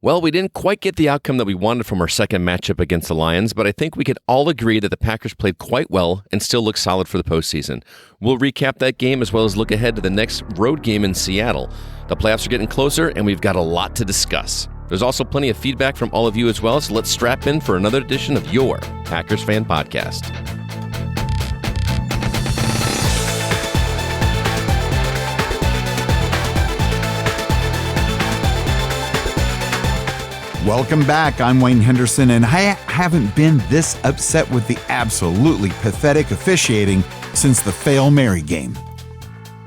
Well, we didn't quite get the outcome that we wanted from our second matchup against the Lions, but I think we could all agree that the Packers played quite well and still look solid for the postseason. We'll recap that game as well as look ahead to the next road game in Seattle. The playoffs are getting closer, and we've got a lot to discuss. There's also plenty of feedback from all of you as well, so let's strap in for another edition of your Packers Fan Podcast. Welcome back. I'm Wayne Henderson, and I haven't been this upset with the absolutely pathetic officiating since the Fail Mary game.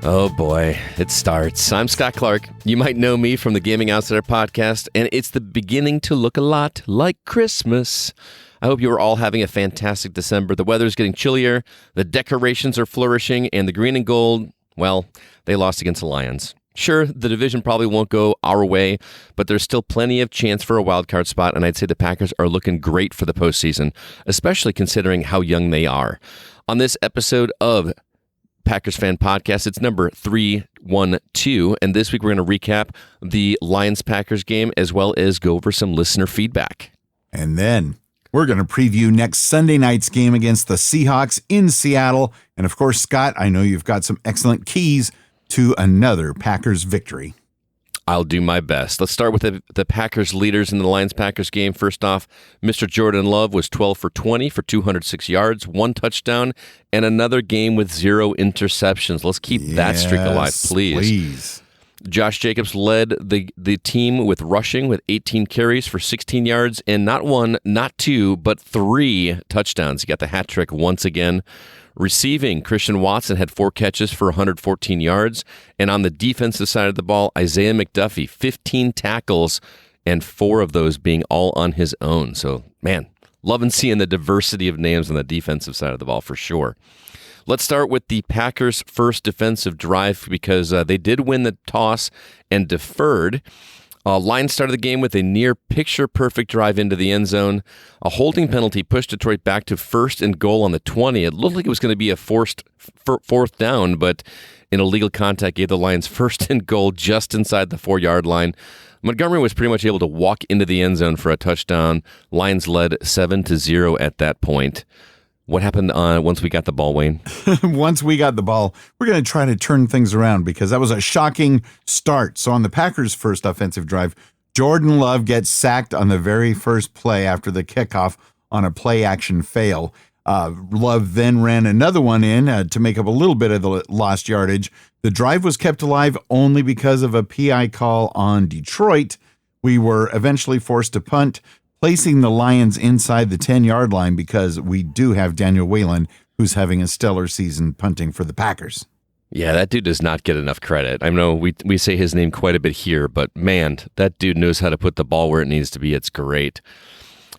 Oh boy, it starts. I'm Scott Clark. You might know me from the Gaming Outsider podcast, and it's the beginning to look a lot like Christmas. I hope you are all having a fantastic December. The weather's getting chillier, the decorations are flourishing, and the green and gold, well, they lost against the Lions. Sure, the division probably won't go our way, but there's still plenty of chance for a wild card spot, and I'd say the Packers are looking great for the postseason, especially considering how young they are. On this episode of Packers Fan Podcast, it's number 312, and this week we're going to recap the Lions-Packers game as well as go over some listener feedback. And then we're going to preview next Sunday night's game against the Seahawks in Seattle. And of course, Scott, I know you've got some excellent keys to another Packers victory. I'll do my best. Let's start with the Packers leaders in the Lions-Packers game. First off, Mr. Jordan Love was 12 for 20 for 206 yards, 1 touchdown, and another game with 0 interceptions. Let's keep that streak alive, please. Josh Jacobs led the team with rushing with 18 carries for 16 yards and not 1, not 2, but 3 touchdowns. He got the hat trick once again. Receiving, Christian Watson had 4 catches for 114 yards. And on the defensive side of the ball, Isaiah McDuffie, 15 tackles, and 4 of those being all on his own. So, man, loving seeing the diversity of names on the defensive side of the ball for sure. Let's start with the Packers' first defensive drive because they did win the toss and deferred. Lions started the game with a near picture-perfect drive into the end zone. A holding penalty pushed Detroit back to 1st and goal on the 20. It looked like it was going to be a forced fourth down, but an illegal contact gave the Lions 1st and goal just inside the 4-yard line. Montgomery was pretty much able to walk into the end zone for a touchdown. Lions led 7-0 at that point. What happened once we got the ball, Wayne? Once we got the ball, we're going to try to turn things around because that was a shocking start. So on the Packers' first offensive drive, Jordan Love gets sacked on the very first play after the kickoff on a play-action fail. Love then ran another one in to make up a little bit of the lost yardage. The drive was kept alive only because of a PI call on Detroit. We were eventually forced to punt, placing the Lions inside the 10-yard line because we do have Daniel Whalen, who's having a stellar season punting for the Packers. Yeah, that dude does not get enough credit. I know we say his name quite a bit here, but man, that dude knows how to put the ball where it needs to be. It's great.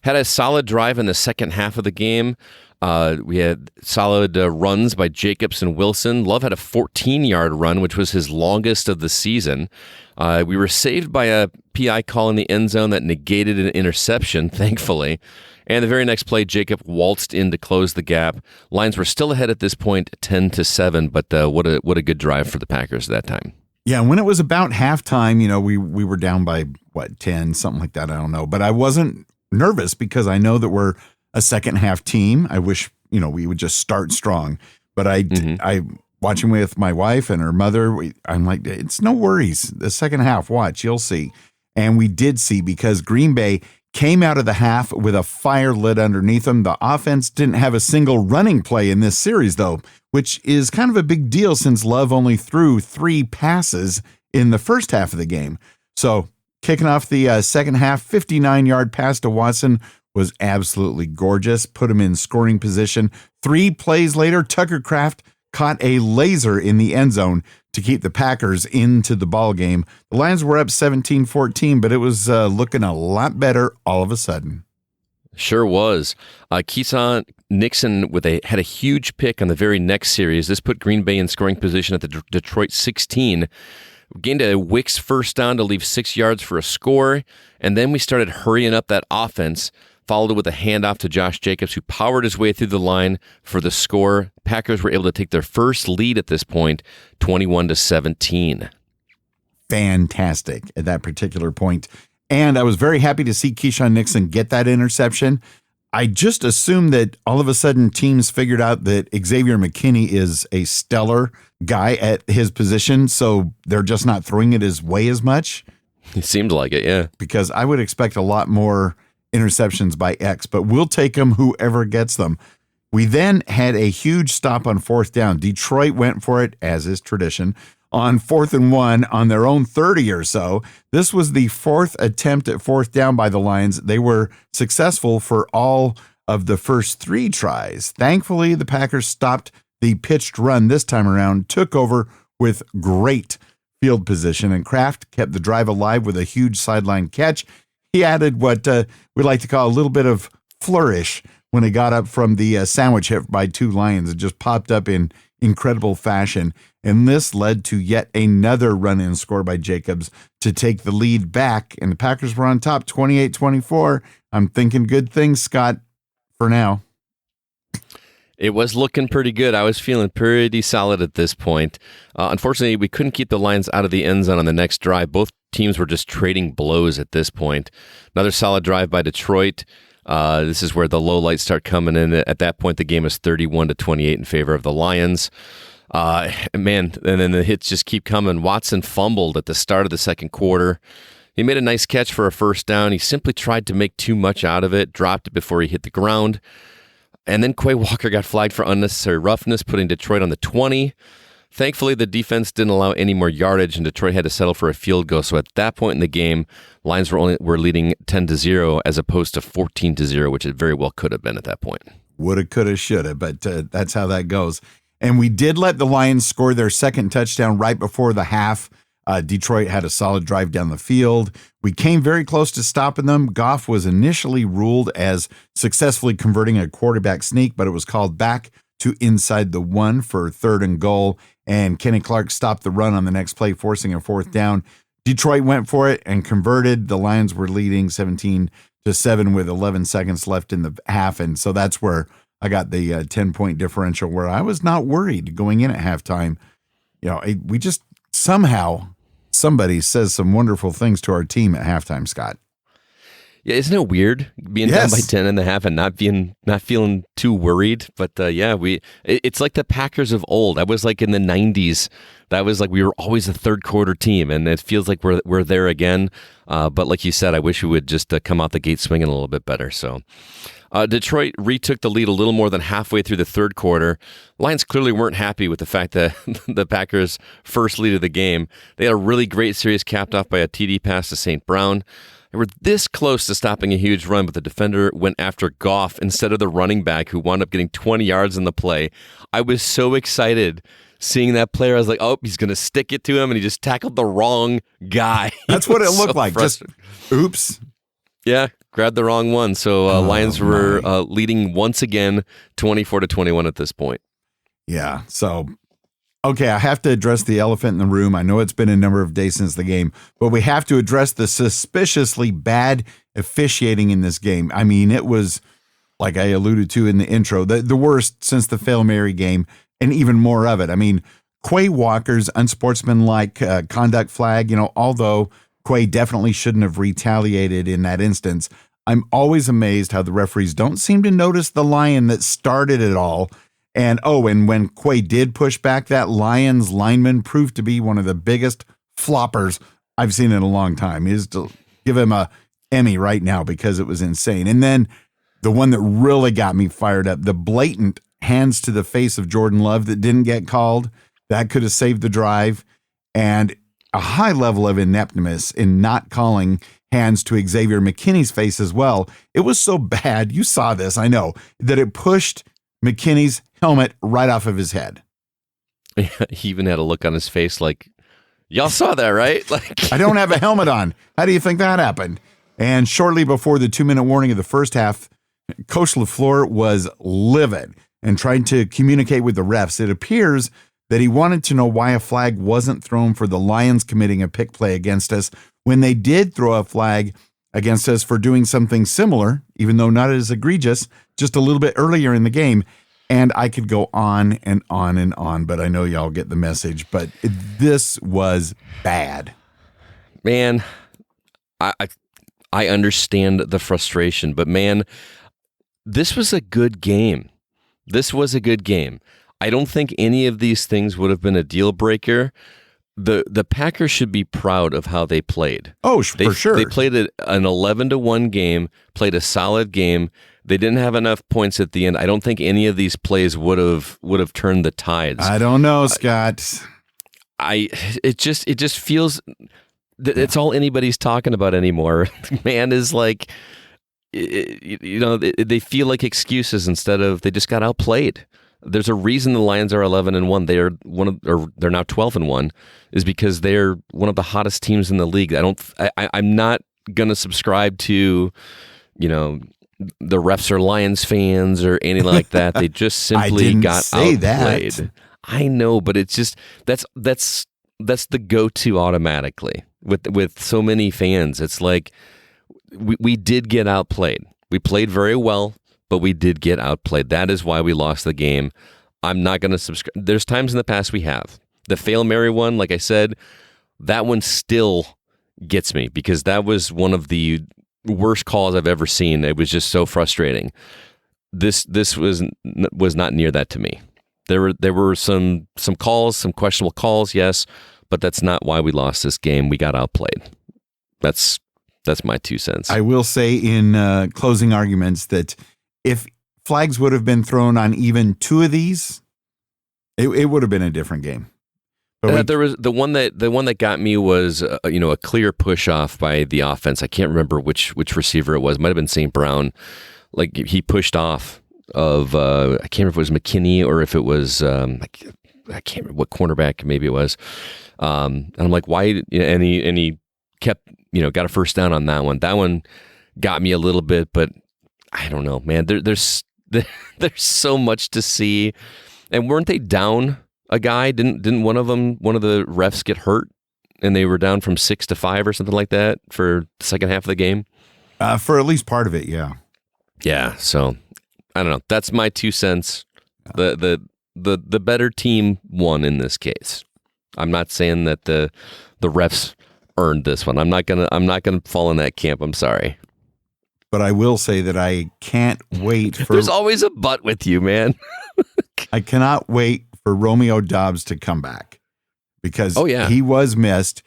Had a solid drive in the second half of the game. We had solid runs by Jacobs and Wilson. Love had a 14-yard run, which was his longest of the season. We were saved by a PI call in the end zone that negated an interception, thankfully. And the very next play, Jacob waltzed in to close the gap. Lions were still ahead at this point, 10-7, but what a good drive for the Packers at that time. Yeah, when it was about halftime, we were down by, 10, something like that, I don't know. But I wasn't nervous because I know that we're a second half team. I wish, we would just start strong. But I watching with my wife and her mother, I'm like, it's no worries. The second half, watch, you'll see. And we did see because Green Bay came out of the half with a fire lit underneath them. The offense didn't have a single running play in this series, though, which is kind of a big deal since Love only threw 3 passes in the first half of the game. So kicking off the second half, 59-yard pass to Watson was absolutely gorgeous, put him in scoring position. 3 plays later, Tucker Kraft caught a laser in the end zone to keep the Packers into the ball game. The Lions were up 17-14, but it was looking a lot better all of a sudden. Sure was. Keyshawn Nixon had a huge pick on the very next series. This put Green Bay in scoring position at the Detroit 16. We gained a Wicks first down to leave 6 yards for a score, and then we started hurrying up that offense. Followed it with a handoff to Josh Jacobs, who powered his way through the line for the score. Packers were able to take their first lead at this point, 21-17. Fantastic at that particular point. And I was very happy to see Keyshawn Nixon get that interception. I just assumed that all of a sudden teams figured out that Xavier McKinney is a stellar guy at his position, so they're just not throwing it his way as much. It seemed like it, yeah. Because I would expect a lot more interceptions by X, but we'll take them whoever gets them. We then had a huge stop on fourth down. Detroit went for it, as is tradition, on 4th and 1 on their own 30 or so. This was the fourth attempt at fourth down by the Lions. They were successful for all of the first 3 tries. Thankfully, the Packers stopped the pitched run this time around, took over with great field position, and Kraft kept the drive alive with a huge sideline catch. He added what we like to call a little bit of flourish when he got up from the sandwich hit by 2 Lions. It just popped up in incredible fashion. And this led to yet another run-in score by Jacobs to take the lead back. And the Packers were on top 28-24. I'm thinking good things, Scott, for now. It was looking pretty good. I was feeling pretty solid at this point. Unfortunately, we couldn't keep the Lions out of the end zone on the next drive. Both teams were just trading blows at this point. Another solid drive by Detroit. This is where the low lights start coming in. At that point, the game is 31-28 in favor of the Lions. And then the hits just keep coming. Watson fumbled at the start of the second quarter. He made a nice catch for a first down. He simply tried to make too much out of it, dropped it before he hit the ground. And then Quay Walker got flagged for unnecessary roughness, putting Detroit on the 20. Thankfully, the defense didn't allow any more yardage, and Detroit had to settle for a field goal. So at that point in the game, Lions were leading 10-0 as opposed to 14-0, which it very well could have been at that point. Woulda, coulda, shoulda, but that's how that goes. And we did let the Lions score their second touchdown right before the half. Detroit had a solid drive down the field. We came very close to stopping them. Goff was initially ruled as successfully converting a quarterback sneak, but it was called back to inside the 1 for 3rd and goal. And Kenny Clark stopped the run on the next play, forcing a 4th down. Detroit went for it and converted. The Lions were leading 17-7 with 11 seconds left in the half. And so that's where I got the 10-point differential, where I was not worried going in at halftime. You know, we just somehow somebody says some wonderful things to our team at halftime, Scott. Yeah, isn't it weird being down by 10 and a half and not feeling too worried? But it's like the Packers of old. I was like in the 90s. That was like we were always a third quarter team, and it feels like we're there again. But like you said, I wish we would just come out the gate swinging a little bit better. So Detroit retook the lead a little more than halfway through the third quarter. Lions clearly weren't happy with the fact that the Packers' first lead of the game. They had a really great series capped off by a TD pass to St. Brown. They were this close to stopping a huge run, but the defender went after Goff instead of the running back, who wound up getting 20 yards in the play. I was so excited seeing that player. I was like, oh, he's going to stick it to him, and he just tackled the wrong guy. That's what it looked like. Just, oops. Yeah, grabbed the wrong one. So Lions were leading once again, 24-21 at this point. Yeah, so... Okay, I have to address the elephant in the room. I know it's been a number of days since the game, but we have to address the suspiciously bad officiating in this game. I mean, it was, like I alluded to in the intro, the worst since the Hail Mary game, and even more of it. I mean, Quay Walker's unsportsmanlike conduct flag, although Quay definitely shouldn't have retaliated in that instance, I'm always amazed how the referees don't seem to notice the lion that started it all. And when Quay did push back, that Lions lineman proved to be one of the biggest floppers I've seen in a long time. Is to give him a Emmy right now because it was insane. And then the one that really got me fired up, the blatant hands to the face of Jordan Love that didn't get called, that could have saved the drive, and a high level of ineptness in not calling hands to Xavier McKinney's face as well. It was so bad, you saw this, I know, that it pushed McKinney's helmet right off of his head. Yeah, he even had a look on his face like, y'all saw that, right? Like, I don't have a helmet on. How do you think that happened? And shortly before the 2-minute warning of the first half, Coach LaFleur was livid and tried to communicate with the refs. It appears that he wanted to know why a flag wasn't thrown for the Lions committing a pick play against us when they did throw a flag against us for doing something similar, even though not as egregious, just a little bit earlier in the game. And I could go on and on and on, but I know y'all get the message. But this was bad. Man, I understand the frustration, but man, this was a good game. This was a good game. I don't think any of these things would have been a deal breaker. The Packers should be proud of how they played. Oh, for sure. They played an 11-1 game, played a solid game. They didn't have enough points at the end. I don't think any of these plays would have turned the tides. I don't know, Scott. It just feels that it's all anybody's talking about anymore. Man is like, they feel like excuses instead of they just got outplayed. There's a reason the Lions are 11-1. They're now 12-1, is because they're one of the hottest teams in the league. I'm not gonna subscribe to, the refs are Lions fans or anything like that. They just simply got outplayed. That. I know, but it's just that's the go-to automatically with so many fans. It's like we did get outplayed. We played very well, but we did get outplayed. That is why we lost the game. I'm not going to subscribe. There's times in the past we have. The Fail Mary one, like I said, that one still gets me because that was one of the worst calls I've ever seen. It was just so frustrating. This was not near that to me. There were some calls, some questionable calls, yes, but that's not why we lost this game. We got outplayed. That's my 2 cents. I will say in closing arguments that if flags would have been thrown on even 2 of these, it would have been a different game. But there was the one that got me was a clear push off by the offense. I can't remember which receiver it was. It might have been St. Brown. Like he pushed off of I can't remember if it was McKinney or if it was I can't remember what cornerback maybe it was. And I'm like, why? And he kept got a first down on that one. That one got me a little bit, but I don't know, man. There's so much to see. And weren't they down a guy? Didn't one of the refs get hurt and they were down from 6 to 5 or something like that for the second half of the game? For at least part of it, yeah. Yeah. So I don't know. That's my 2 cents. The better team won in this case. I'm not saying that the refs earned this one. I'm not gonna fall in that camp. I'm sorry. But I will say that I can't wait for... There's always a but with you, man. I cannot wait for Romeo Doubs to come back because he was missed.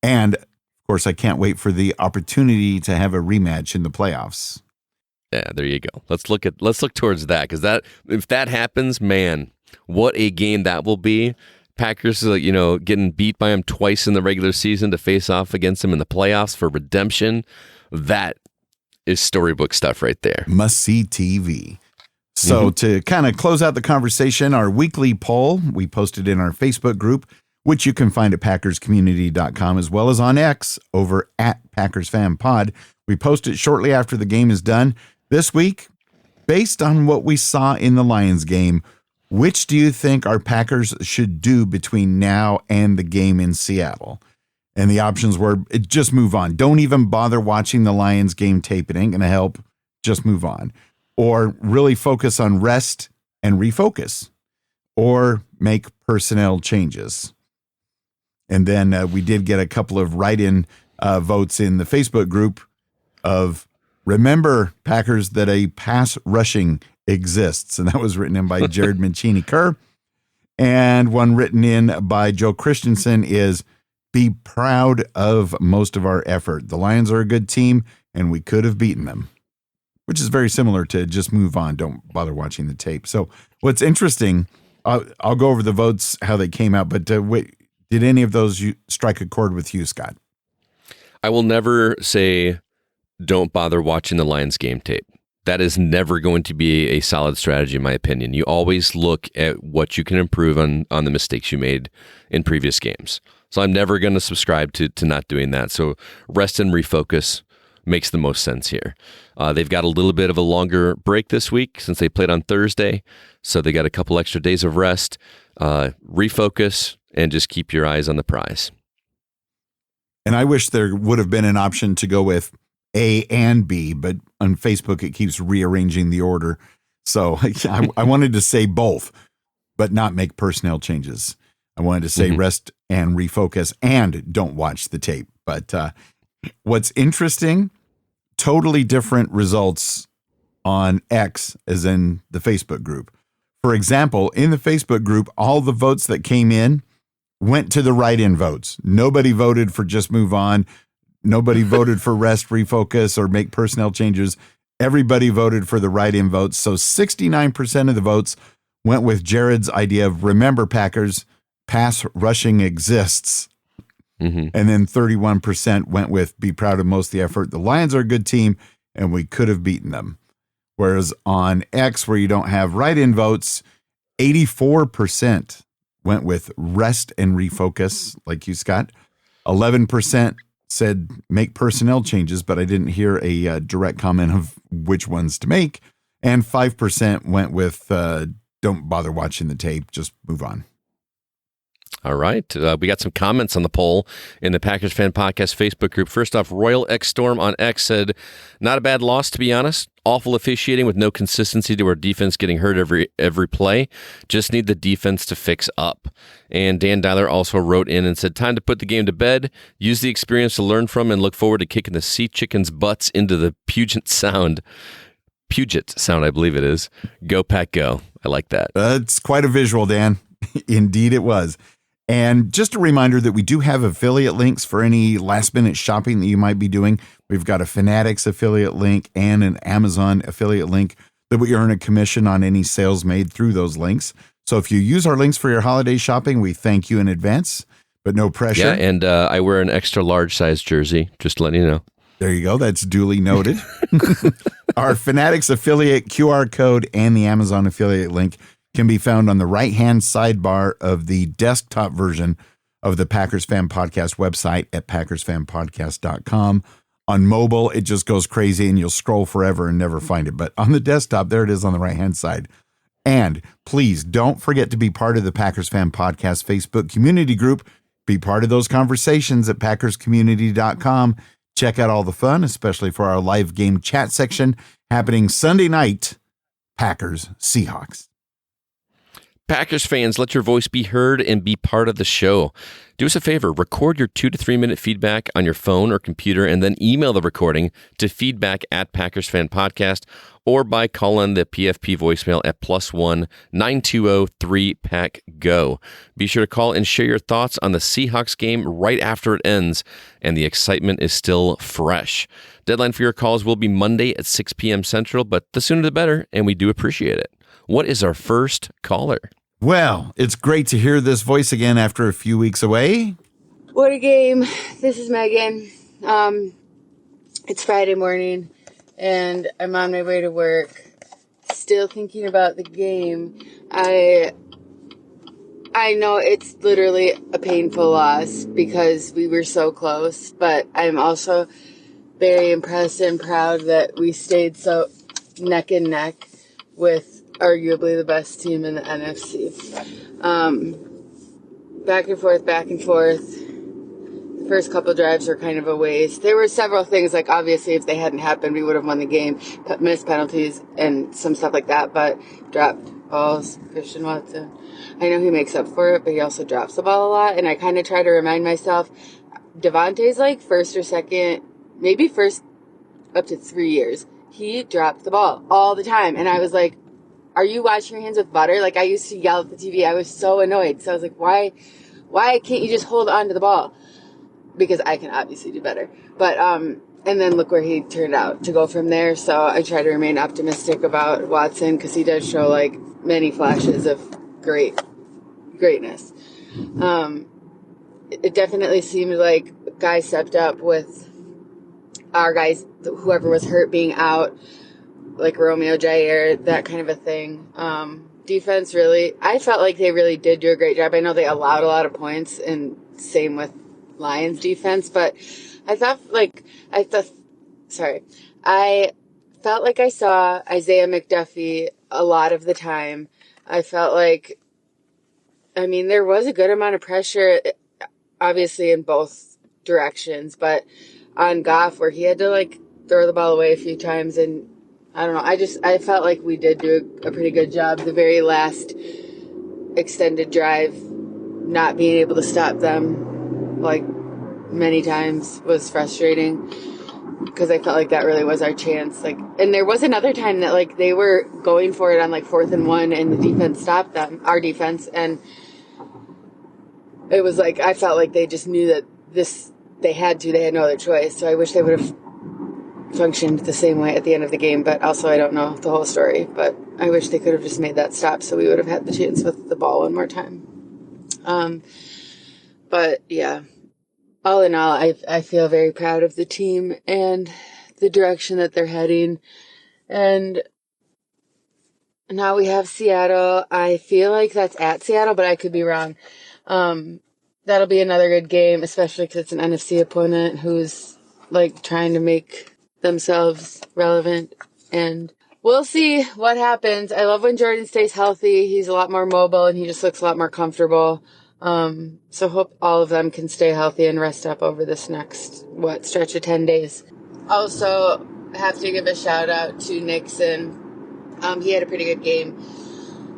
And, of course, I can't wait for the opportunity to have a rematch in the playoffs. Yeah, there you go. Let's look towards that because if that happens, man, what a game that will be. Packers, getting beat by them twice in the regular season to face off against them in the playoffs for redemption. That is storybook stuff right there. Must-see TV. So to kind of close out the conversation, our weekly poll we posted in our Facebook group, which you can find at PackersCommunity.com as well as on X over at Packers Fan Pod. We post it shortly after the game is done. This week, based on what we saw in the Lions game, which do you think our Packers should do between now and the game in Seattle? And the options were, just move on. Don't even bother watching the Lions game tape. It ain't going to help. Just move on. Or really focus on rest and refocus. Or make personnel changes. And then we did get a couple of write-in votes in the Facebook group of, remember, Packers, that a pass rushing exists. And that was written in by Jared Mancini Kerr. And one written in by Joe Christensen is, be proud of most of our effort. The Lions are a good team, and we could have beaten them, which is very similar to just move on. Don't bother watching the tape. So what's interesting, I'll go over the votes, how they came out, but did any of those strike a chord with you, Scott? I will never say don't bother watching the Lions game tape. That is never going to be a solid strategy, in my opinion. You always look at what you can improve on the mistakes you made in previous games. So I'm never going to subscribe to not doing that. So rest and refocus makes the most sense here. They've got a little bit of a longer break this week since they played on Thursday. So they got a couple extra days of rest. Refocus and just keep your eyes on the prize. And I wish there would have been an option to go with A and B, but on Facebook it keeps rearranging the order. So I wanted to say both, but not make personnel changes. I wanted to say rest and refocus and don't watch the tape. But What's interesting, totally different results on X as in the Facebook group. For example, in the Facebook group, all the votes that came in went to the write-in votes. Nobody voted for just move on. Nobody voted for rest, refocus, or make personnel changes. Everybody voted for the write-in votes. So 69% of the votes went with Jared's idea of remember Packers, pass rushing exists. Mm-hmm. And then 31% went with be proud of most of the effort. The Lions are a good team and we could have beaten them. Whereas on X, where you don't have write-in votes, 84% went with rest and refocus, like you, Scott. 11% said make personnel changes, but I didn't hear a direct comment of which ones to make. And 5% went with don't bother watching the tape, just move on. All right. We got some comments on the poll in the Packers Fan Podcast Facebook group. First off, Royal X Storm on X said, not a bad loss, to be honest. Awful officiating with no consistency to our defense getting hurt every play. Just need the defense to fix up. And Dan Dyler also wrote in and said, time to put the game to bed. Use the experience to learn from and look forward to kicking the Sea Chickens' butts into the Puget Sound, I believe it is. Go Pack Go. I like that. It's quite a visual, Dan. Indeed it was. And just a reminder that we do have affiliate links for any last-minute shopping that you might be doing. We've got a Fanatics affiliate link and an Amazon affiliate link that we earn a commission on any sales made through those links. So if you use our links for your holiday shopping, we thank you in advance, but no pressure. Yeah, and I wear an extra large size jersey, just letting you know. There you go. That's duly noted. Our Fanatics affiliate QR code and the Amazon affiliate link can be found on the right-hand sidebar of the desktop version of the Packers Fan Podcast website at packersfanpodcast.com. On mobile, it just goes crazy and you'll scroll forever and never find it. But on the desktop, there it is on the right-hand side. And please don't forget to be part of the Packers Fan Podcast Facebook community group. Be part of those conversations at packerscommunity.com. Check out all the fun, especially for our live game chat section happening Sunday night, Packers Seahawks. Packers fans, let your voice be heard and be part of the show. Do us a favor, record your 2 to 3 minute feedback on your phone or computer and then email the recording to feedback at Packers Fan Podcast or by calling the PFP voicemail at +1 920 3-PACK-GO. Be sure to call and share your thoughts on the Seahawks game right after it ends and the excitement is still fresh. Deadline for your calls will be Monday at 6 p.m. Central, but the sooner the better, and we do appreciate it. What is our first caller? Well, it's great to hear this voice again after a few weeks away. What a game. This is Megan. It's Friday morning, and I'm on my way to work, still thinking about the game. I know it's literally a painful loss because we were so close, but I'm also very impressed and proud that we stayed so neck and neck with arguably the best team in the NFC. Back and forth. The first couple drives were kind of a waste. There were several things, like obviously if they hadn't happened, we would have won the game. Missed penalties and some stuff like that, but dropped balls. Christian Watson, I know he makes up for it, but he also drops the ball a lot, and I kind of try to remind myself, Devontae's like first or second, maybe first up to 3 years, he dropped the ball all the time, and I was like, are you washing your hands with butter? Like, I used to yell at the TV. I was so annoyed. So I was like, why can't you just hold on to the ball? Because I can obviously do better. But, and then look where he turned out to go from there. So I try to remain optimistic about Watson because he does show, like, many flashes of greatness. It definitely seemed like guys stepped up with our guys, whoever was hurt being out, like Romeo Jair, that kind of a thing. Defense really, I felt like they really did do a great job. I know they allowed a lot of points, and same with Lions defense, but I felt like I saw Isaiah McDuffie a lot of the time. I felt like, there was a good amount of pressure, obviously in both directions, but on Goff, where he had to like throw the ball away a few times, and I don't know. I felt like we did do a pretty good job. The very last extended drive, not being able to stop them, like many times was frustrating because I felt like that really was our chance. Like, and there was another time that like they were going for it on like 4th and 1, and the defense stopped them, our defense, and it was like I felt like they just knew that they had no other choice. So I wish they would have functioned the same way at the end of the game, but also I don't know the whole story, but I wish they could have just made that stop so we would have had the chance with the ball one more time. But yeah, all in all, I feel very proud of the team and the direction that they're heading. And now we have Seattle. I feel like that's at Seattle, but I could be wrong. That'll be another good game, especially because it's an NFC opponent who's like trying to make themselves relevant. And we'll see what happens. I love when Jordan stays healthy. He's a lot more mobile and he just looks a lot more comfortable. So hope all of them can stay healthy and rest up over this next, stretch of 10 days. Also, have to give a shout out to Nixon. He had a pretty good game.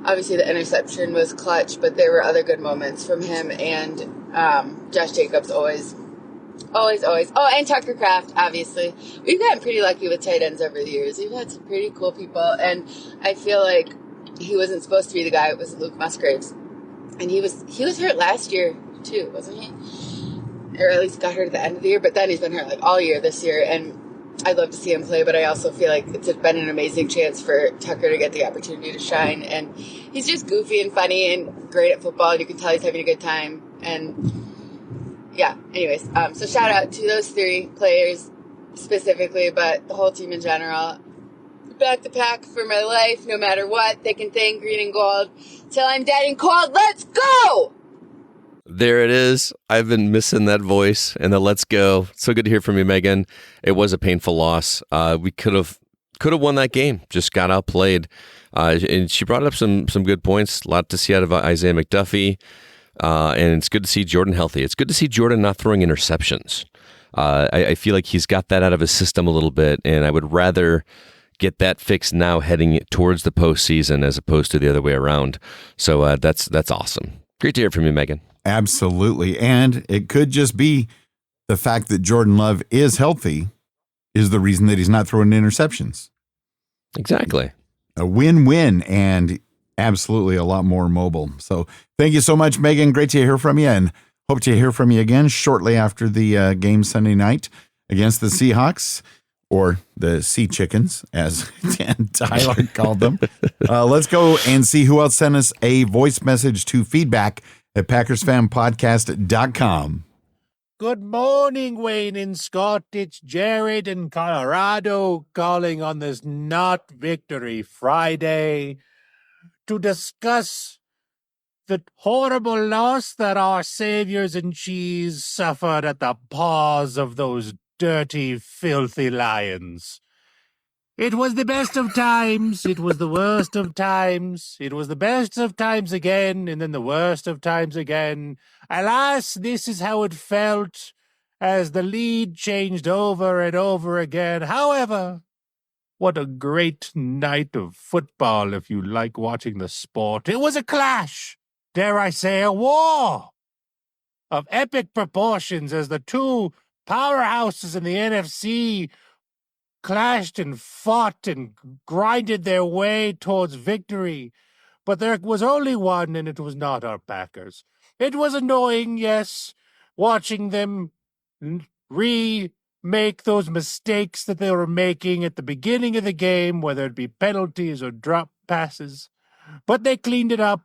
Obviously, the interception was clutch, but there were other good moments from him, and Josh Jacobs always. Oh, and Tucker Kraft, obviously. We've gotten pretty lucky with tight ends over the years. We've had some pretty cool people, and I feel like he wasn't supposed to be the guy. It was Luke Musgraves. And he was hurt last year, too, wasn't he? Or at least got hurt at the end of the year, but then he's been hurt like all year this year, and I'd love to see him play, but I also feel like it's been an amazing chance for Tucker to get the opportunity to shine. And he's just goofy and funny and great at football, and you can tell he's having a good time. And yeah, anyways, so shout out to those 3 players specifically, but the whole team in general. Back the pack for my life, no matter what. Thick and thin, green and gold, till I'm dead and cold. Let's go! There it is. I've been missing that voice and the let's go. So good to hear from you, Megan. It was a painful loss. We could have won that game. Just got outplayed. And she brought up some good points. A lot to see out of Isaiah McDuffie. And it's good to see Jordan healthy. It's good to see Jordan not throwing interceptions. I feel like he's got that out of his system a little bit, and I would rather get that fixed now heading towards the postseason as opposed to the other way around. So that's awesome. Great to hear from you, Megan. Absolutely. And it could just be the fact that Jordan Love is healthy is the reason that he's not throwing interceptions. Exactly. A win-win and absolutely a lot more mobile. So thank you so much, Megan. Great to hear from you, and hope to hear from you again shortly after the game Sunday night against the Seahawks, or the Sea Chickens, as Tyler called them. Let's go and see who else sent us a voice message to feedback@PackersFanPodcast.com. Good morning, Wayne and Scott. It's Jared in Colorado calling on this Not Victory Friday to discuss the horrible loss that our saviors and cheese suffered at the paws of those dirty, filthy lions. It was the best of times. It was the worst of times. It was the best of times again, and then the worst of times again. Alas, this is how it felt as the lead changed over and over again. However, what a great night of football if you like watching the sport. It was a clash, dare I say a war, of epic proportions as the 2 powerhouses in the NFC clashed and fought and grinded their way towards victory. But there was only one, and it was not our Packers. It was annoying, yes, watching them remake those mistakes that they were making at the beginning of the game, whether it be penalties or drop passes. But they cleaned it up,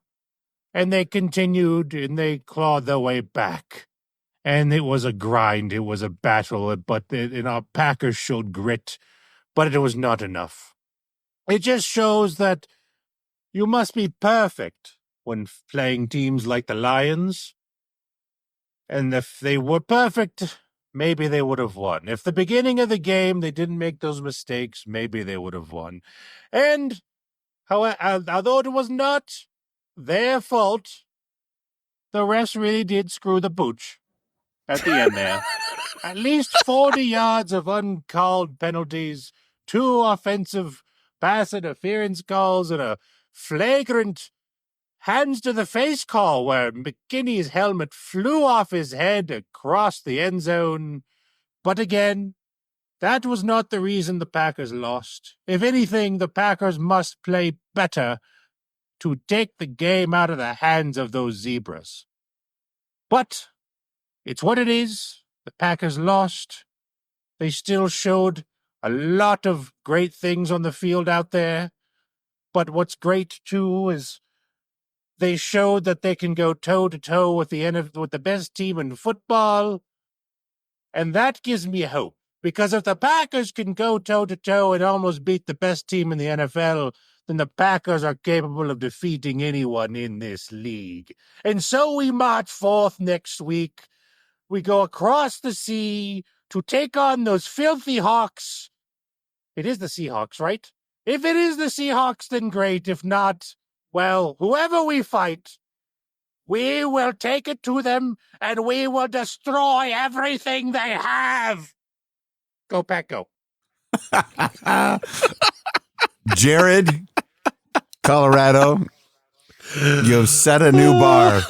and they continued, and they clawed their way back. And it was a grind. It was a battle. But our Packers showed grit. But it was not enough. It just shows that you must be perfect when playing teams like the Lions. And if they were perfect, maybe they would have won. If the beginning of the game they didn't make those mistakes, maybe they would have won. And although it was not their fault, the refs really did screw the pooch at the end there. At least 40 yards of uncalled penalties, 2 offensive pass interference calls, and a flagrant hands to the face call where McKinney's helmet flew off his head across the end zone. But again, that was not the reason the Packers lost. If anything, the Packers must play better to take the game out of the hands of those zebras. But it's what it is. The Packers lost. They still showed a lot of great things on the field out there. But what's great, too, is they showed that they can go toe-to-toe with the best team in football. And that gives me hope. Because if the Packers can go toe-to-toe and almost beat the best team in the NFL, then the Packers are capable of defeating anyone in this league. And so we march forth next week. We go across the sea to take on those filthy Hawks. It is the Seahawks, right? If it is the Seahawks, then great. If not, well, whoever we fight, we will take it to them and we will destroy everything they have. Go, Pack, go. Jared, Colorado, you have set a new bar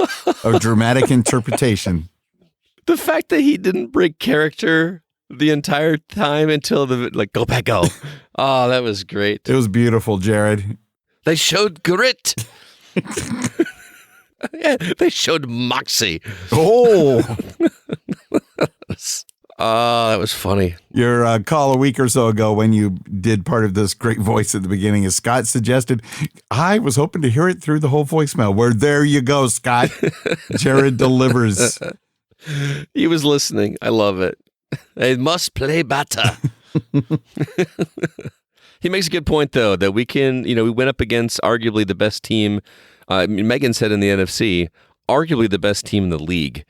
of dramatic interpretation. The fact that he didn't break character the entire time until go, Pack, go. Oh, that was great. It was beautiful, Jared. They showed grit. Yeah, they showed moxie. Oh. That was funny. Your call a week or so ago when you did part of this great voice at the beginning, as Scott suggested, I was hoping to hear it through the whole voicemail. Where there you go, Scott. Jared delivers. He was listening. I love it. They must play better. He makes a good point, though, that we can, we went up against arguably the best team. Megan said in the NFC, arguably the best team in the league,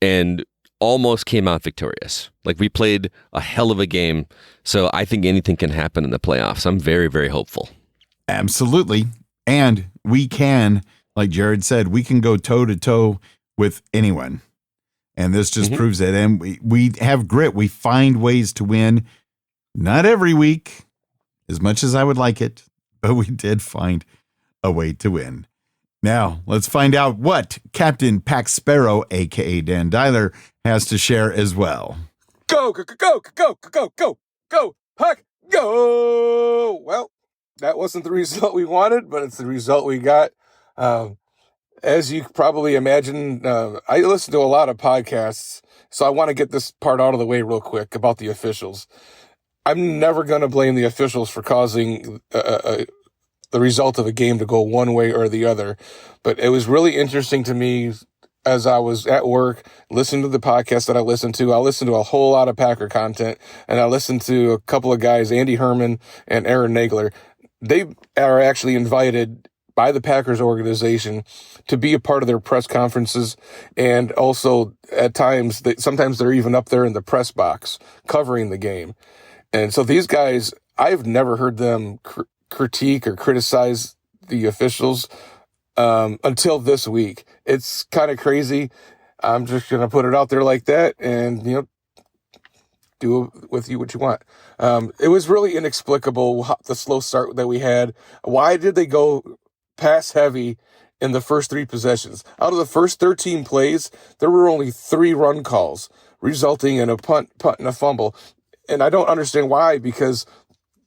and almost came out victorious. Like, we played a hell of a game. So I think anything can happen in the playoffs. I'm very, very hopeful. Absolutely. And we can, like Jared said, we can go toe to toe with anyone. And this just proves it. And we have grit. We find ways to win. Not every week, as much as I would like it, but we did find a way to win. Now, let's find out what Captain Pack Sparrow, a.k.a. Dan Dyler, has to share as well. Go, go, go, go, go, go, go, go, Pack, go! Well, that wasn't the result we wanted, but it's the result we got. As you probably imagine, I listen to a lot of podcasts, so I want to get this part out of the way real quick about the officials. I'm never going to blame the officials for causing the result of a game to go one way or the other, but it was really interesting to me as I was at work, listening to the podcast that I listened to. I listened to a whole lot of Packer content, and I listened to a couple of guys, Andy Herman and Aaron Nagler. They are actually invited by the Packers organization to be a part of their press conferences. And also at times, sometimes they're even up there in the press box covering the game. And so these guys, I've never heard them critique or criticize the officials until this week. It's kind of crazy. I'm just going to put it out there like that and, do with you what you want. It was really inexplicable, the slow start that we had. Why did they go pass heavy in the first 3 possessions? Out of the first 13 plays, there were only 3 run calls, resulting in a punt, and a fumble. And I don't understand why, because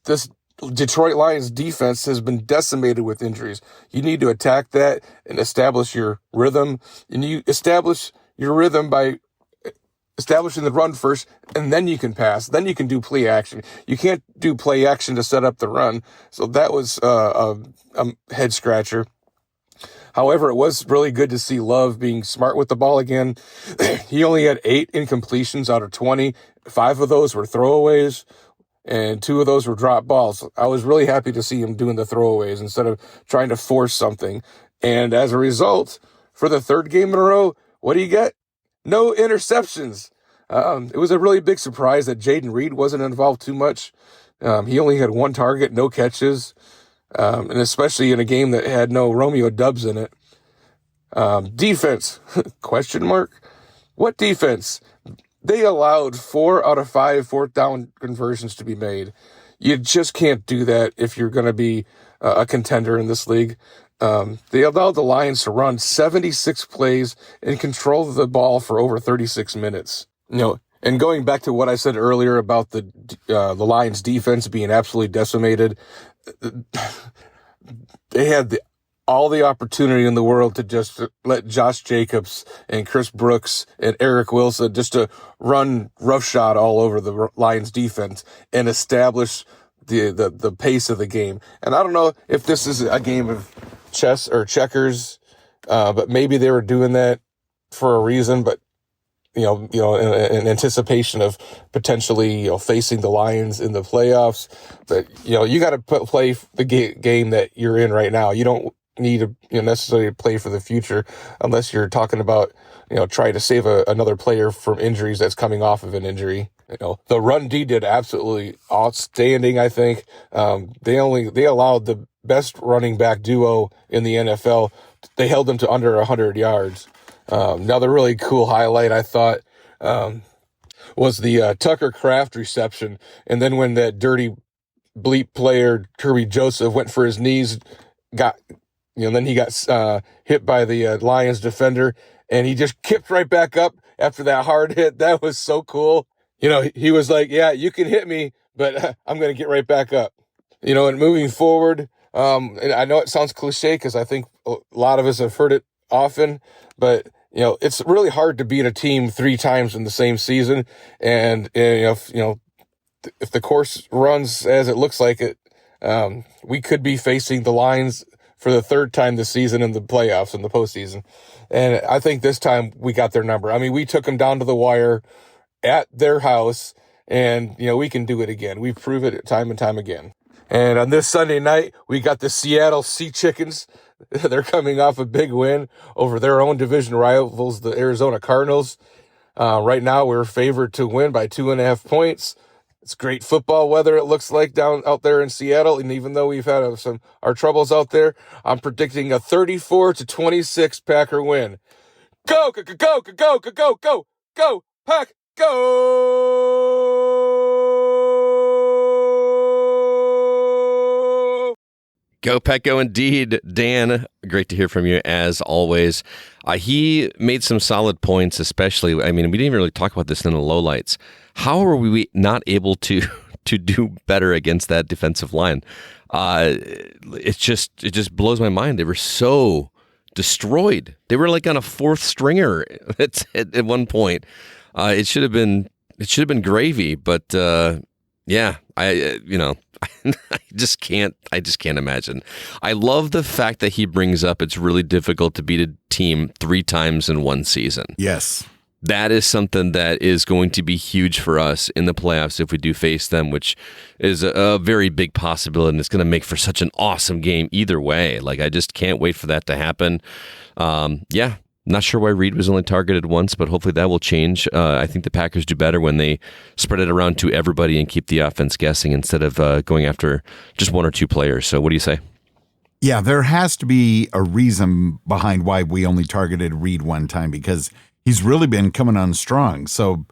this Detroit Lions defense has been decimated with injuries. You need to attack that and establish your rhythm. And you establish your rhythm by establishing the run first, and then you can pass. Then you can do play action. You can't do play action to set up the run. So that was a head scratcher. However, it was really good to see Love being smart with the ball again. He only had 8 incompletions out of 20. 5 of those were throwaways, and 2 of those were drop balls. I was really happy to see him doing the throwaways instead of trying to force something. And as a result, for the 3rd game in a row, what do you get? No interceptions. It was a really big surprise that Jaden Reed wasn't involved too much. He only had 1 target, no catches, and especially in a game that had no Romeo Dubs in it. Defense, question mark? What defense? they allowed 4 out of 5 fourth down conversions to be made. You just can't do that if you're going to be a contender in this league. They allowed the Lions to run 76 plays and control the ball for over 36 minutes. And going back to what I said earlier about the Lions defense being absolutely decimated, they had all the opportunity in the world to just let Josh Jacobs and Chris Brooks and Eric Wilson just to run roughshod all over the Lions defense and establish the pace of the game. And I don't know if this is a game of chess or checkers, but maybe they were doing that for a reason, but in anticipation of potentially, facing the Lions in the playoffs. But, you got to play the game that you're in right now. You don't need to necessarily play for the future unless you're talking about, trying to save another player from injuries that's coming off of an injury. The run D did absolutely outstanding, I think. They allowed the best running back duo in the NFL. They held them to under 100 yards. Now, the really cool highlight, I thought, was the Tucker Kraft reception. And then when that dirty bleep player, Kirby Joseph, went for his knees, then he got hit by the Lions defender, and he just kicked right back up after that hard hit. That was so cool. He was like, yeah, you can hit me, but I'm going to get right back up. And moving forward, and I know it sounds cliche because I think a lot of us have heard it often, but it's really hard to beat a team 3 times in the same season. And if the course runs as it looks like it, we could be facing the Lions for the 3rd time this season in the playoffs, in the postseason. And I think this time we got their number. I mean, we took them down to the wire at their house, and, we can do it again. We've proven it time and time again. And on this Sunday night, we got the Seattle Sea Chickens. They're coming off a big win over their own division rivals, the Arizona Cardinals. Right now, we're favored to win by 2.5 points. It's great football weather, it looks like, down out there in Seattle. And even though we've had our troubles out there, I'm predicting a 34-26 Packer win. Go, go, go, go, go, go, go, go, go, Pack, go! Go, Pack, go indeed. Dan, great to hear from you as always. He made some solid points, especially, we didn't even really talk about this in the lowlights. How are we not able to do better against that defensive line? It just blows my mind. They were so destroyed. They were like on a 4th stringer at one point. It should have been gravy, but yeah, I just can't imagine. I love the fact that he brings up it's really difficult to beat a team 3 times in one season. Yes. That is something that is going to be huge for us in the playoffs if we do face them, which is a very big possibility, and it's going to make for such an awesome game either way. Like, I just can't wait for that to happen. Not sure why Reed was only targeted once, but hopefully that will change. I think the Packers do better when they spread it around to everybody and keep the offense guessing instead of going after just 1 or 2 players. So what do you say? Yeah, there has to be a reason behind why we only targeted Reed one time, because he's really been coming on strong. So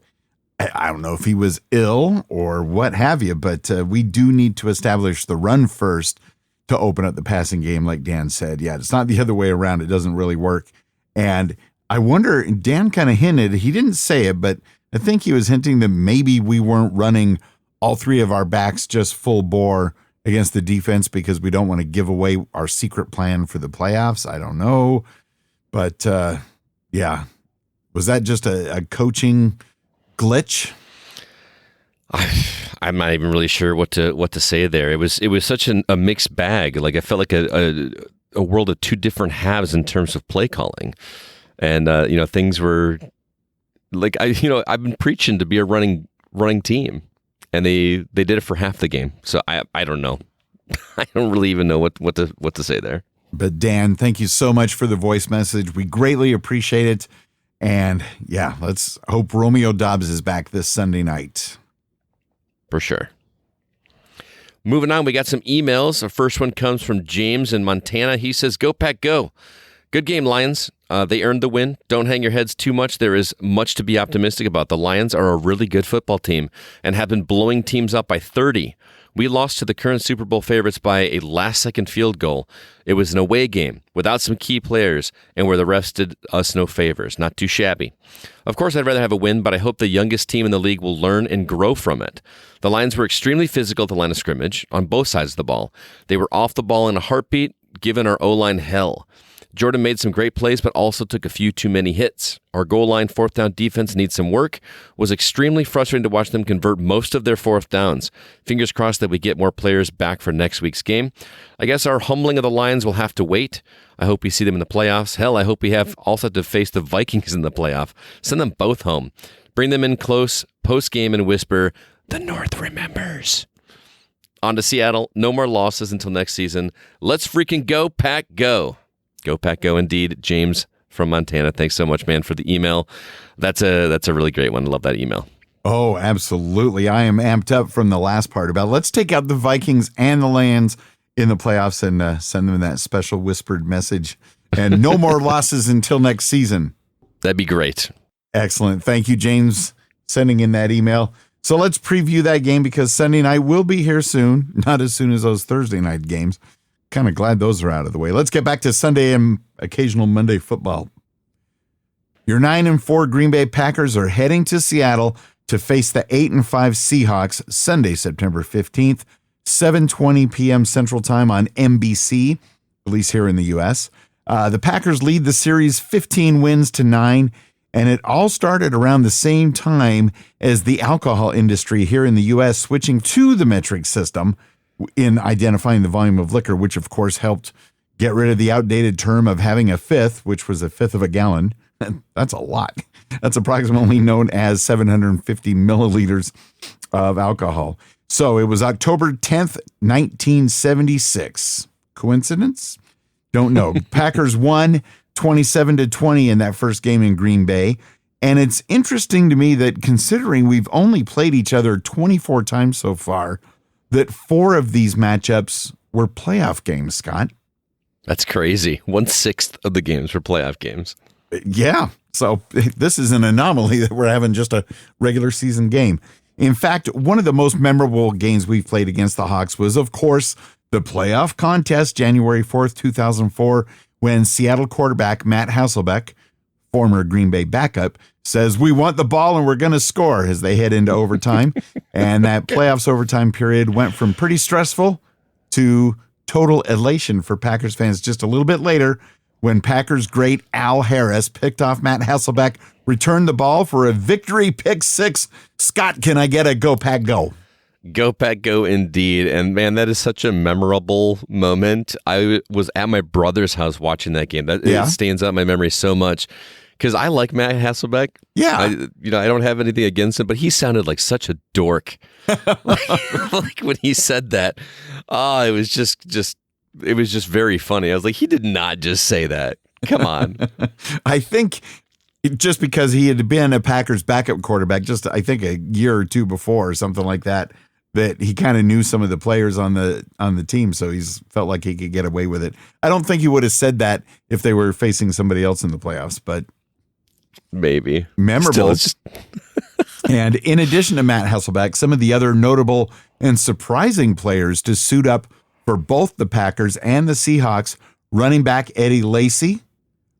I don't know if he was ill or what have you, but we do need to establish the run first to open up the passing game, like Dan said. Yeah, it's not the other way around. It doesn't really work. And I wonder, Dan kind of hinted, he didn't say it, but I think he was hinting that maybe we weren't running all 3 of our backs just full bore against the defense because we don't want to give away our secret plan for the playoffs. I don't know. But yeah, was that just a coaching glitch? I'm not even really sure what to say there. It was such a mixed bag. Like, I felt like a world of 2 different halves in terms of play calling, and things were like I've been preaching to be a running team, and they did it for half the game. So I don't know. I don't really even know what to say there. But Dan, thank you so much for the voice message. We greatly appreciate it. And yeah, let's hope Romeo Doubs is back this Sunday night. For sure. Moving on, we got some emails. The first one comes from James in Montana. He says, "Go Pack, go. Good game, Lions. They earned the win. Don't hang your heads too much. There is much to be optimistic about. The Lions are a really good football team and have been blowing teams up by 30. We lost to the current Super Bowl favorites by a last-second field goal. It was an away game without some key players and where the refs did us no favors. Not too shabby. Of course, I'd rather have a win, but I hope the youngest team in the league will learn and grow from it. The Lions were extremely physical at the line of scrimmage on both sides of the ball. They were off the ball in a heartbeat, giving our O-line hell. Jordan made some great plays, but also took a few too many hits. Our goal line fourth down defense needs some work. It was extremely frustrating to watch them convert most of their fourth downs. Fingers crossed that we get more players back for next week's game. I guess our humbling of the Lions will have to wait. I hope we see them in the playoffs. Hell, I hope we also have to face the Vikings in the playoff. Send them both home. Bring them in close post-game and whisper, "The North remembers." On to Seattle. No more losses until next season. Let's freaking go, Pack, go. Go, Pack, go, indeed. James from Montana. Thanks so much, man, for the email. That's a really great one. I love that email. Oh, absolutely. I am amped up from the last part about let's take out the Vikings and the Lions in the playoffs and send them that special whispered message. And no more losses until next season. That'd be great. Excellent. Thank you, James, sending in that email. So let's preview that game because Sunday night will be here soon. Not as soon as those Thursday night games. Kind of glad those are out of the way. Let's get back to Sunday and occasional Monday football. Your 9-4 Green Bay Packers are heading to Seattle to face the 8-5 Seahawks Sunday, September 15th, 7:20 p.m. Central Time on NBC, at least here in the U.S. The Packers lead the series 15 wins to 9, and it all started around the same time as the alcohol industry here in the U.S. switching to the metric system in identifying the volume of liquor, which of course helped get rid of the outdated term of having a fifth, which was a fifth of a gallon. That's a lot. That's approximately known as 750 milliliters of alcohol. So it was October 10th, 1976. Coincidence? Don't know. Packers won 27-20 in that first game in Green Bay. And it's interesting to me that considering we've only played each other 24 times so far, that 4 of these matchups were playoff games, Scott. That's crazy. 1/6 of the games were playoff games. Yeah. So this is an anomaly that we're having just a regular season game. In fact, one of the most memorable games we've played against the Hawks was, of course, the playoff contest, January 4th, 2004, when Seattle quarterback Matt Hasselbeck, former Green Bay backup, says, "We want the ball and we're going to score," as they head into overtime. And that playoffs overtime period went from pretty stressful to total elation for Packers fans just a little bit later when Packers great Al Harris picked off Matt Hasselbeck, returned the ball for a victory pick six. Scott, can I get a go, Pack, go? Go, Pack, go, indeed. And man, that is such a memorable moment. I was at my brother's house watching that game. It stands out in my memory so much. Because I like Matt Hasselbeck. Yeah. I don't have anything against him, but he sounded like such a dork. like when he said that. It was just very funny. I was like, he did not just say that. Come on. I think just because he had been a Packers backup quarterback I think a year or two before or something like that he kind of knew some of the players on the team, so he's felt like he could get away with it. I don't think he would have said that if they were facing somebody else in the playoffs, but maybe. Memorable. And in addition to Matt Hasselbeck, some of the other notable and surprising players to suit up for both the Packers and the Seahawks, running back Eddie Lacy,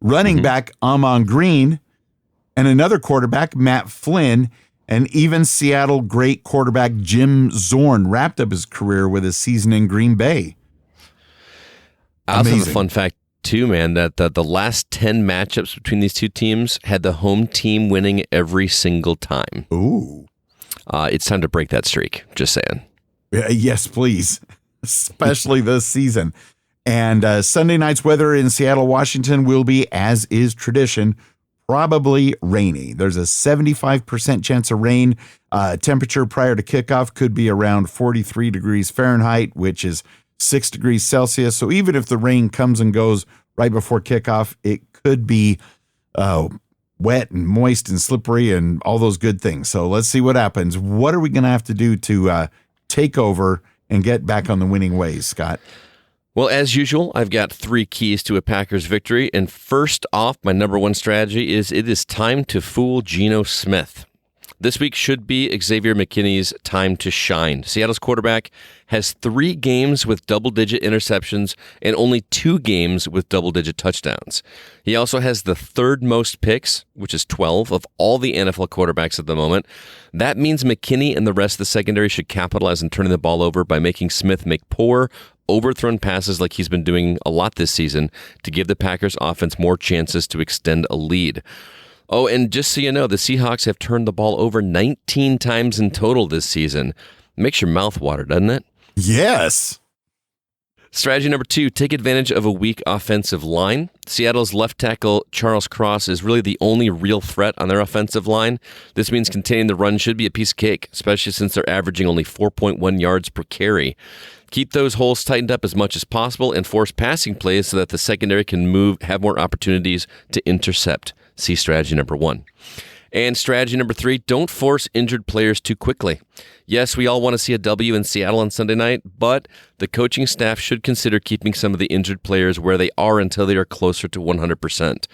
running back Amon Green, and another quarterback, Matt Flynn, and even Seattle great quarterback Jim Zorn wrapped up his career with a season in Green Bay. I also have a fun fact too, man, that the last 10 matchups between these two teams had the home team winning every single time. Ooh. It's time to break that streak. Just saying. Yes, please. Especially this season. And Sunday night's weather in Seattle, Washington will be, as is tradition, probably rainy. There's a 75% chance of rain. Temperature prior to kickoff could be around 43 degrees Fahrenheit, which is 6 degrees Celsius. So even if the rain comes and goes right before kickoff, it could be wet and moist and slippery and all those good things. So let's see what happens. What are we going to have to do to take over and get back on the winning ways, Scott? Well, as usual, I've got 3 keys to a Packers victory. And first off, my number 1 strategy is it is time to fool Geno Smith. This week should be Xavier McKinney's time to shine. Seattle's quarterback has 3 games with double-digit interceptions and only 2 games with double-digit touchdowns. He also has the 3rd most picks, which is 12, of all the NFL quarterbacks at the moment. That means McKinney and the rest of the secondary should capitalize on turning the ball over by making Smith make poor, overthrown passes like he's been doing a lot this season to give the Packers offense more chances to extend a lead. Oh, and just so you know, the Seahawks have turned the ball over 19 times in total this season. Makes your mouth water, doesn't it? Yes. Strategy number 2, take advantage of a weak offensive line. Seattle's left tackle, Charles Cross, is really the only real threat on their offensive line. This means containing the run should be a piece of cake, especially since they're averaging only 4.1 yards per carry. Keep those holes tightened up as much as possible and force passing plays so that the secondary can have more opportunities to intercept. See strategy number 1. And strategy number 3, don't force injured players too quickly. Yes, we all want to see a W in Seattle on Sunday night, but the coaching staff should consider keeping some of the injured players where they are until they are closer to 100%.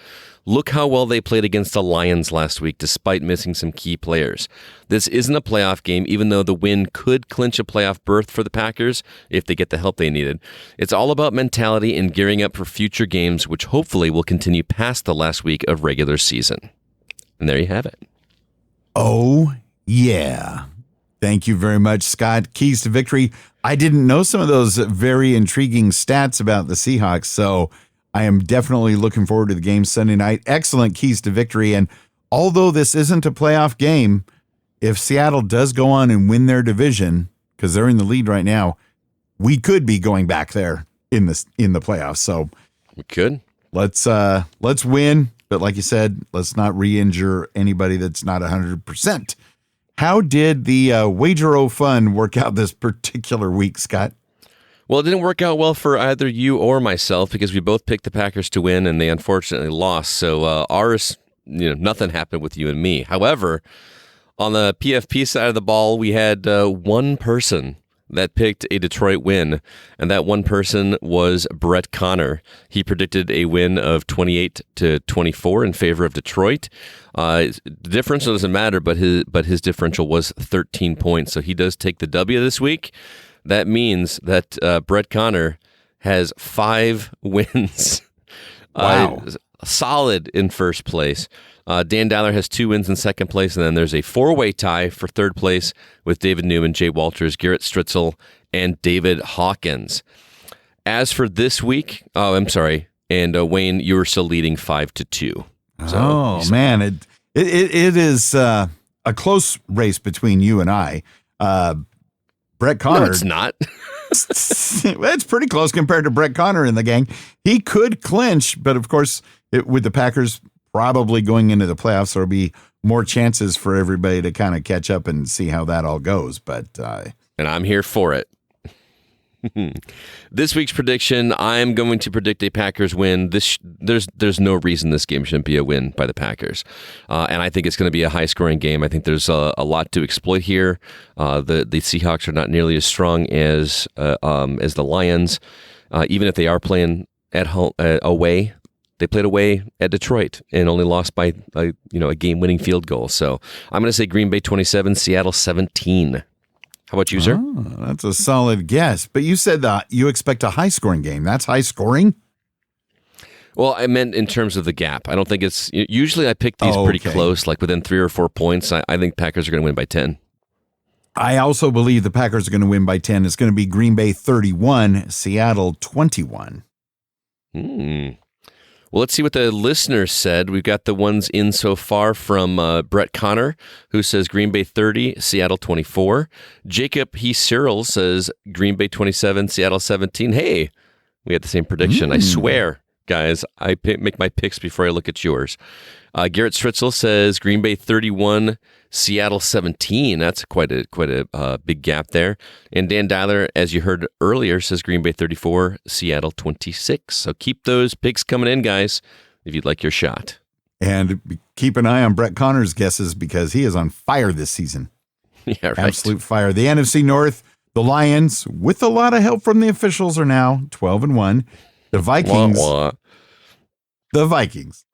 Look how well they played against the Lions last week despite missing some key players. This isn't a playoff game, even though the win could clinch a playoff berth for the Packers if they get the help they needed. It's all about mentality and gearing up for future games, which hopefully will continue past the last week of regular season. And there you have it. Oh, yeah. Thank you very much, Scott. Keys to victory. I didn't know some of those very intriguing stats about the Seahawks, so I am definitely looking forward to the game Sunday night. Excellent keys to victory. And although this isn't a playoff game, if Seattle does go on and win their division, because they're in the lead right now, we could be going back there in the playoffs. So we could. Let's win. But like you said, let's not re-injure anybody that's not 100%. How did the Wager-O Fund work out this particular week, Scott? Well, it didn't work out well for either you or myself because we both picked the Packers to win and they unfortunately lost. So ours, nothing happened with you and me. However, on the PFP side of the ball, we had one person that picked a Detroit win, and that one person was Brett Connor. He predicted a win of 28-24 in favor of Detroit. The difference doesn't matter, but his differential was 13 points, so he does take the W this week. That means that Brett Connor has 5 wins. Wow. Solid in first place. Dan Dowler has 2 wins in second place, and then there's a 4-way tie for third place with David Newman, Jay Walters, Garrett Stritzel, and David Hawkins. As for this week, and Wayne, you were still leading 5-2. Man, it is a close race between you and I. Brett Connor. No, it's not. It's pretty close compared to Brett Connor in the gang. He could clinch, but of course, with the Packers probably going into the playoffs, there'll be more chances for everybody to kind of catch up and see how that all goes. But and I'm here for it. This week's prediction, I'm going to predict a Packers win. There's no reason this game shouldn't be a win by the Packers, and I think it's going to be a high-scoring game. I think there's a lot to exploit here. The Seahawks are not nearly as strong as the Lions, even if they are playing at home away. They played away at Detroit and only lost by a game-winning field goal. So I'm going to say Green Bay 27, Seattle 17. How about you, sir? Oh, that's a solid guess. But you said that you expect a high-scoring game. That's high-scoring? Well, I meant in terms of the gap. I don't think it's... Usually I pick these pretty close, like within 3 or 4 points. I think Packers are going to win by 10. I also believe the Packers are going to win by 10. It's going to be Green Bay 31, Seattle 21. Well, let's see what the listeners said. We've got the ones in so far from Brett Connor, who says Green Bay 30, Seattle 24. Jacob Cyril says Green Bay 27, Seattle 17. Hey, we had the same prediction. I swear, guys, I make my picks before I look at yours. Garrett Stritzel says Green Bay 31, Seattle 17. That's quite a big gap there. And Dan Dowler, as you heard earlier, says Green Bay 34, Seattle 26. So keep those picks coming in, guys, if you'd like your shot. And keep an eye on Brett Connor's guesses because he is on fire this season. Yeah, right. Absolute fire. The NFC North, The Lions, with a lot of help from the officials, are now 12-1. The Vikings, the Vikings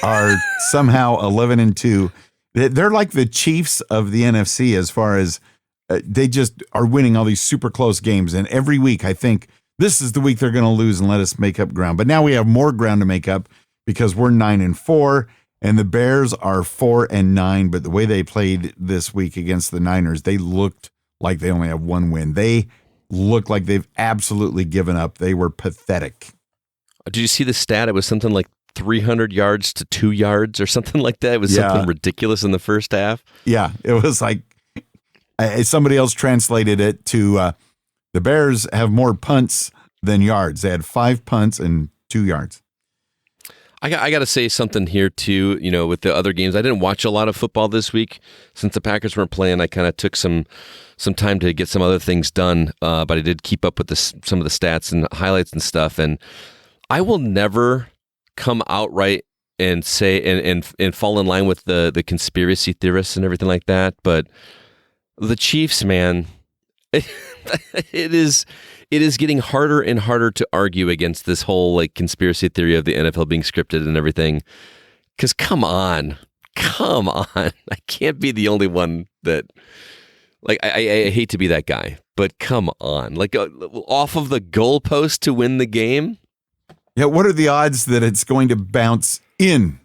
are somehow 11-2. They're like the Chiefs of the NFC as far as they just are winning all these super close games. And every week, I think this is the week they're going to lose and let us make up ground. But now we have more ground to make up because we're 9-4 and the Bears are 4-9. But the way they played this week against the Niners, they looked like they only have one win. They look like they've absolutely given up. They were pathetic. Did you see the stat? It was something like 300 yards to 2 yards or something like that. It was something ridiculous in the first half. Yeah, it was like somebody else translated it to the Bears have more punts than yards. They had 5 punts and 2 yards. I got to say something here too, with the other games. I didn't watch a lot of football this week since the Packers weren't playing. I kind of took some time to get some other things done, but I did keep up with some of the stats and highlights and stuff. And I will never come outright and say and fall in line with the conspiracy theorists and everything like that. But the Chiefs, man, it is getting harder and harder to argue against this whole conspiracy theory of the NFL being scripted and everything. Because come on, I can't be the only one that I hate to be that guy, but come on, off of the goalpost to win the game. Yeah, what are the odds that it's going to bounce in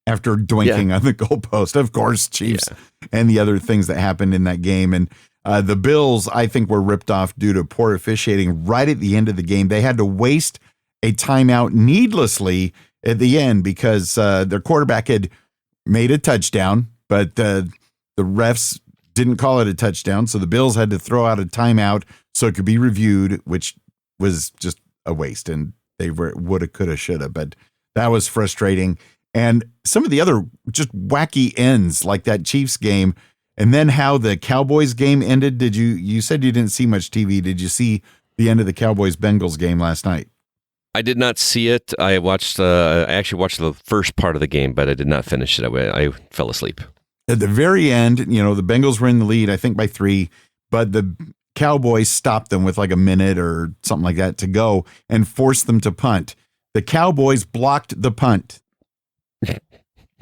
after doinking on the goalpost? Of course, Chiefs and the other things that happened in that game. And the Bills, I think, were ripped off due to poor officiating right at the end of the game. They had to waste a timeout needlessly at the end because their quarterback had made a touchdown, but the refs didn't call it a touchdown. So the Bills had to throw out a timeout so it could be reviewed, which was just a waste. And they woulda, coulda, shoulda, but that was frustrating. And some of the other just wacky ends like that Chiefs game. And then how the Cowboys game ended. You said you didn't see much TV. Did you see the end of the Cowboys-Bengals game last night? I did not see it. I actually watched the first part of the game, but I did not finish it. I fell asleep. At the very end, the Bengals were in the lead, I think by 3, but the Cowboys stopped them with like a minute or something like that to go and forced them to punt. The Cowboys blocked the punt.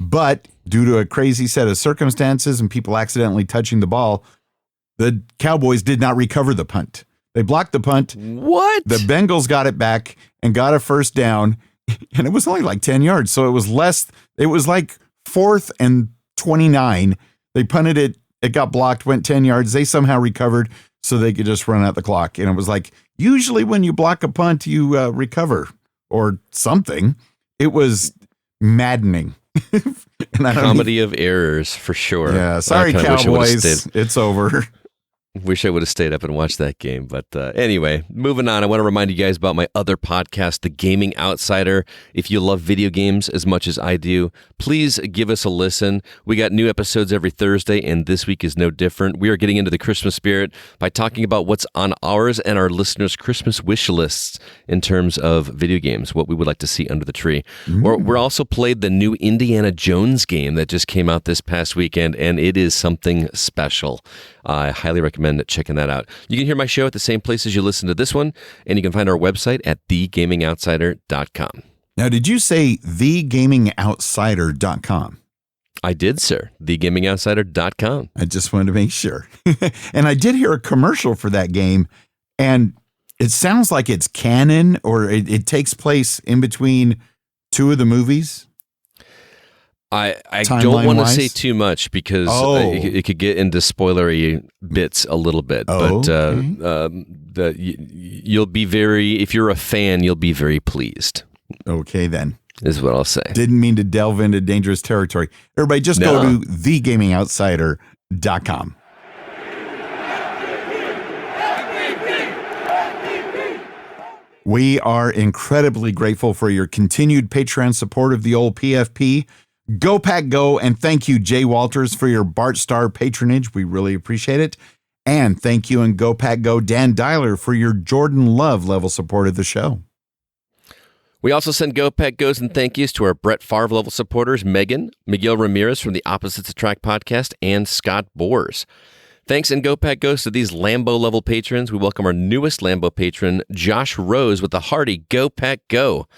But due to a crazy set of circumstances and people accidentally touching the ball, the Cowboys did not recover the punt. They blocked the punt. What? The Bengals got it back and got a first down, and it was only like 10 yards. So it was less. It was like 4th and 29. They punted it. It got blocked, went 10 yards. They somehow recovered so they could just run out the clock. And it was like, usually when you block a punt, you recover or something. It was maddening. Comedy of errors for sure. Yeah, sorry, Cowboys. It's over. Wish I would have stayed up and watched that game. But anyway, moving on, I want to remind you guys about my other podcast, The Gaming Outsider. If you love video games as much as I do, please give us a listen. We got new episodes every Thursday, and this week is no different. We are getting into the Christmas spirit by talking about what's on ours and our listeners' Christmas wish lists in terms of video games, what we would like to see under the tree. We're also played the new Indiana Jones game that just came out this past weekend, and it is something special. I highly recommend checking that out. You can hear my show at the same place as you listen to this one, and you can find our website at thegamingoutsider.com. Now, did you say thegamingoutsider.com? I did, sir. Thegamingoutsider.com. I just wanted to make sure. And I did hear a commercial for that game, and it sounds like it's canon or it takes place in between 2 of the movies. I don't want to say too much because it could get into spoilery bits a little bit. You'll be if you're a fan, you'll be very pleased. Okay, then. Is what I'll say. Didn't mean to delve into dangerous territory. Everybody, just go to thegamingoutsider.com. We are incredibly grateful for your continued Patreon support of the old PFP. Go Pack Go, and thank you, Jay Walters, for your Bart Star patronage. We really appreciate it. And thank you, and Go Pack Go, Dan Dyler, for your Jordan Love level support of the show. We also send Go Pack Goes and thank yous to our Brett Favre level supporters, Megan, Miguel Ramirez from the Opposites Attract podcast, and Scott Boers. Thanks and Go Pack goes to these Lambo-level patrons. We welcome our newest Lambo patron, Josh Rose, with the hearty Go Pack Go.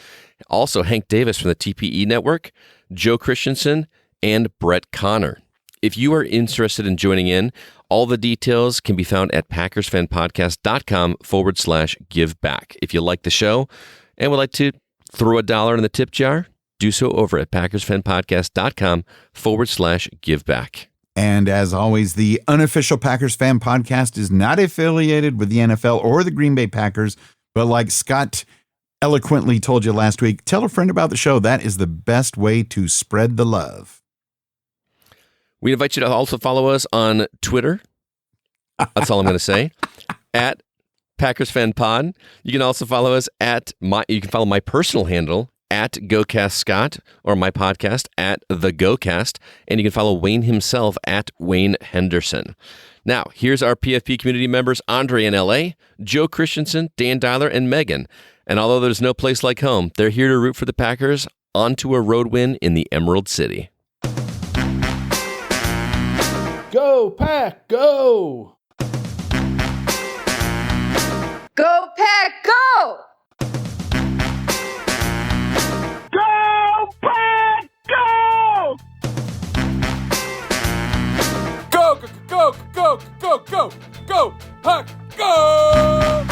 Also, Hank Davis from the TPE Network, Joe Christensen, and Brett Connor. If you are interested in joining in, all the details can be found at PackersFanPodcast.com/give back. If you like the show and would like to throw $1 in the tip jar, do so over at PackersFanPodcast.com/give back. And as always, the Unofficial Packers Fan Podcast is not affiliated with the NFL or the Green Bay Packers, but like Scott eloquently told you last week, tell a friend about the show. That is the best way to spread the love. We invite you to also follow us on Twitter. That's all I'm going to say. At Packers Fan Pod. You can also follow us you can follow my personal handle at GoCastScott, or my podcast at The GoCast, and you can follow Wayne himself at Wayne Henderson. Now, here's our PFP community members, Andre in LA, Joe Christensen, Dan Dyler, and Megan. And although there's no place like home, they're here to root for the Packers onto a road win in the Emerald City. Go, Pack, go! Go Pack, go! Go, Pack, go! Go, go, go, go, go, go, go, Pack, go!